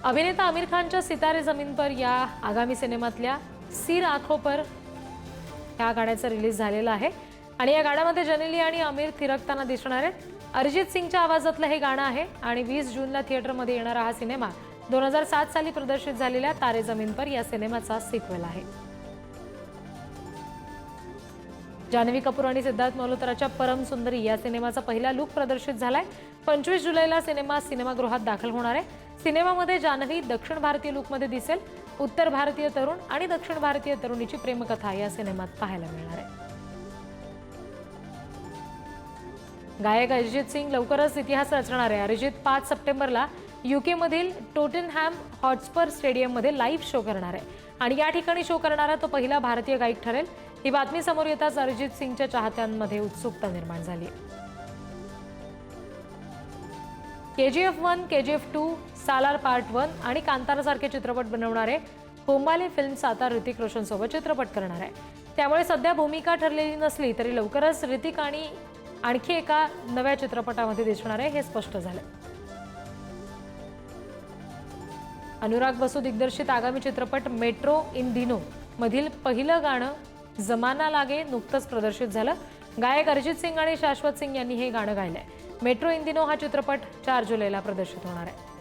अभिनेता आमिर खानच्या सितारे जमीन पर या आगामी सिनेमातल्या सिर आंखों पर या गाण्याचं रिलीज झालेलं आहे आणि या गाण्यामध्ये जनेली आणि आमिर थिरकताना दिसणार आहेत। अरिजित सिंगच्या आवाजातलं हे गाणं आहे आणि 20 जूनला थिएटरमध्ये येणारा हा सिनेमा 2007 साली प्रदर्शित झालेल्या तारे जमीन पर या सिनेमाचा सिक्वेल आहे। जान्हवी कपूर आणि सिद्धार्थ मल्होत्राच्या परम सुंदरी या सिनेमाचा पहिला लुक प्रदर्शित झालाय। 25 जुलैला सिनेमा सिनेमागृहात दाखल होणार आहे। सिनेमामध्ये जान्हवी दक्षिण भारतीय लुकमध्ये दिसेल। उत्तर भारतीय तरुण आणि दक्षिण भारतीय तरुणीची प्रेमकथा या सिनेमात पाहायला मिळणार आहे। गायक अरिजित सिंग लवकरच इतिहास रचणार आहे। अरिजित 5 सप्टेंबरला यूके मधील टोटनहॅम हॉटस्पर स्टेडियममध्ये लाईव्ह शो करणार आहे आणि या ठिकाणी शो करणारा तो पहिला भारतीय गायक ठरेल। ही बातमी समोर येताच अरिजित सिंगच्या चाहत्यांमध्ये उत्सुकता निर्माण झाली आहे। KGF 1, KGF 2, सालार पार्ट 1 आणि कांतारासारखे चित्रपट बनवणारे होंबाले फिल्म्स आता ऋतिक रोशन सोबत चित्रपट करणार आहे। त्यामुळे सध्या भूमिका ठरलेली नसली तरी लवकरच ऋतिक आणि आणखी एका नव्या चित्रपटामध्ये दिसणार आहे हे स्पष्ट झालं। अनुराग बसू दिग्दर्शित आगामी चित्रपट मेट्रो इन दिनो मधील पहिलं गाणं जमाना लागे नुकतंच प्रदर्शित झालं। गायक अरिजित सिंग आणि शाश्वत सिंग यांनी हे गाणं गायलंय। मेट्रो इन दिनो हा चित्रपट 4 जुलैला प्रदर्शित होणार आहे।